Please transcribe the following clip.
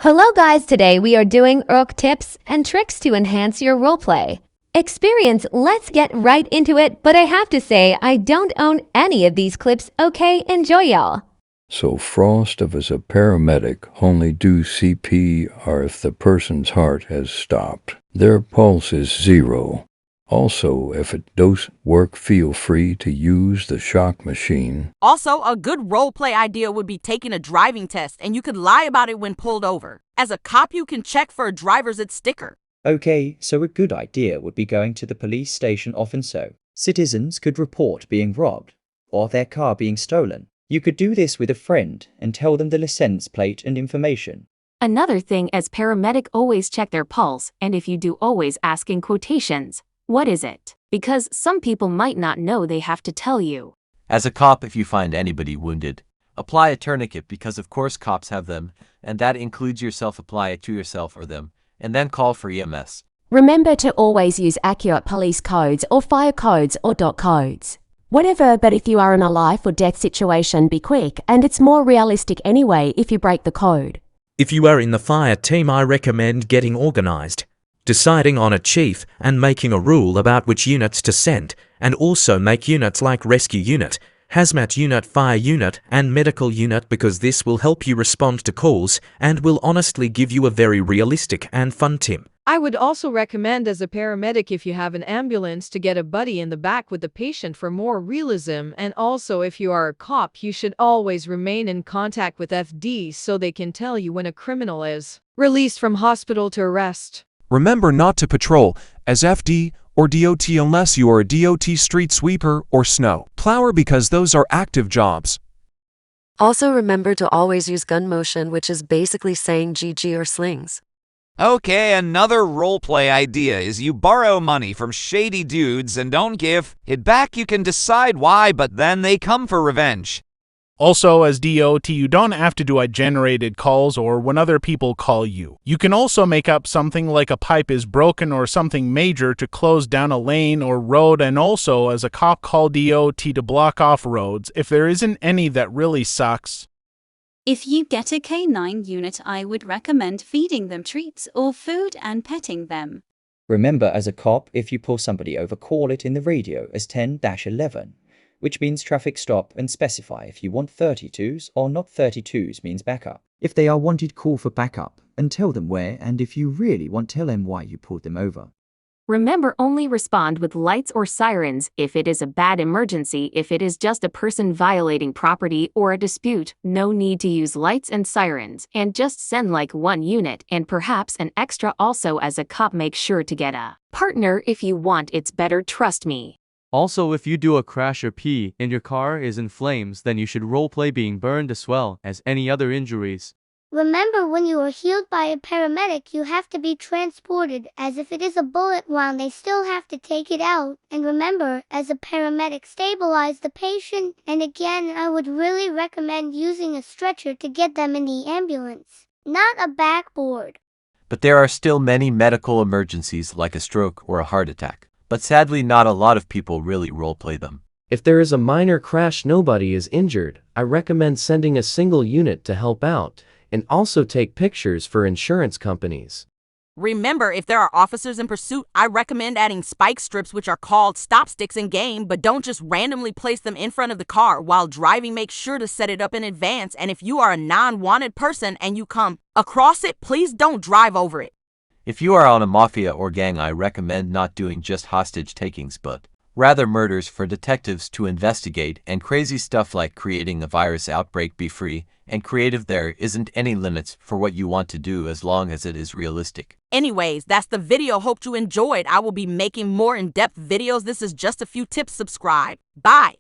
Hello guys, today we are doing Erlc tips and tricks to enhance your roleplay experience. Let's get right into it, but I have to say I don't own any of these clips, okay? Enjoy y'all. So Frost as a paramedic only do CPR if the person's heart has stopped. Their pulse is 0. Also, if it doesn't work, feel free to use the shock machine. Also, a good roleplay idea would be taking a driving test, and you could lie about it when pulled over. As a cop, you can check for a driver's ed sticker. Okay, so a good idea would be going to the police station often so citizens could report being robbed or their car being stolen. You could do this with a friend and tell them the license plate and information. Another thing, as paramedic, always check their pulse, and if you do, always ask in quotations, "What is it?" Because some people might not know, they have to tell you. As a cop, if you find anybody wounded, apply a tourniquet, because of course cops have them, and that includes yourself. Apply it to yourself or them, and then call for EMS. Remember to always use accurate police codes or fire codes or dot codes. Whatever, but if you are in a life or death situation, be quick, and it's more realistic anyway if you break the code. If you are in the fire team, I recommend getting organized, deciding on a chief and making a rule about which units to send, and also make units like rescue unit, hazmat unit, fire unit, and medical unit, because this will help you respond to calls and will honestly give you a very realistic and fun team. I would also recommend, as a paramedic, if you have an ambulance, to get a buddy in the back with the patient for more realism, and also if you are a cop, you should always remain in contact with FD so they can tell you when a criminal is released from hospital to arrest. Remember not to patrol as FD or DOT unless you are a DOT street sweeper or snow plower, because those are active jobs. Also remember to always use gun motion, which is basically saying GG or slings. Okay, another roleplay idea is you borrow money from shady dudes and don't give it back. You can decide why, but then they come for revenge. Also, as DOT, you don't have to do generated calls or when other people call you. You can also make up something like a pipe is broken or something major to close down a lane or road, and also as a cop, call DOT to block off roads if there isn't any that really sucks. If you get a K9 unit, I would recommend feeding them treats or food and petting them. Remember, as a cop, if you pull somebody over, call it in the radio as 10-11, which means traffic stop, and specify if you want 32s or not. 32s means backup. If they are wanted, call for backup and tell them where, and if you really want, tell them why you pulled them over. Remember, only respond with lights or sirens if it is a bad emergency. If it is just a person violating property or a dispute, no need to use lights and sirens, and just send like one unit and perhaps an extra. Also, as a cop, make sure to get a partner if you want. It's better, trust me. Also, if you do a crash or pee and your car is in flames, then you should roleplay being burned as well as any other injuries. Remember, when you are healed by a paramedic, you have to be transported, as if it is a bullet wound, they still have to take it out. And remember, as a paramedic, stabilize the patient. And again, I would really recommend using a stretcher to get them in the ambulance, not a backboard. But there are still many medical emergencies like a stroke or a heart attack. But sadly, not a lot of people really roleplay them. If there is a minor crash, nobody is injured, I recommend sending a single unit to help out, and also take pictures for insurance companies. Remember, if there are officers in pursuit, I recommend adding spike strips, which are called stop sticks in game, but don't just randomly place them in front of the car while driving. Make sure to set it up in advance, and if you are a non-wanted person and you come across it, please don't drive over it. If you are on a mafia or gang, I recommend not doing just hostage takings, but rather murders for detectives to investigate, and crazy stuff like creating a virus outbreak. Be free and creative. There isn't any limits for what you want to do as long as it is realistic. Anyways, that's the video. Hope you enjoyed. I will be making more in-depth videos. This is just a few tips. Subscribe. Bye.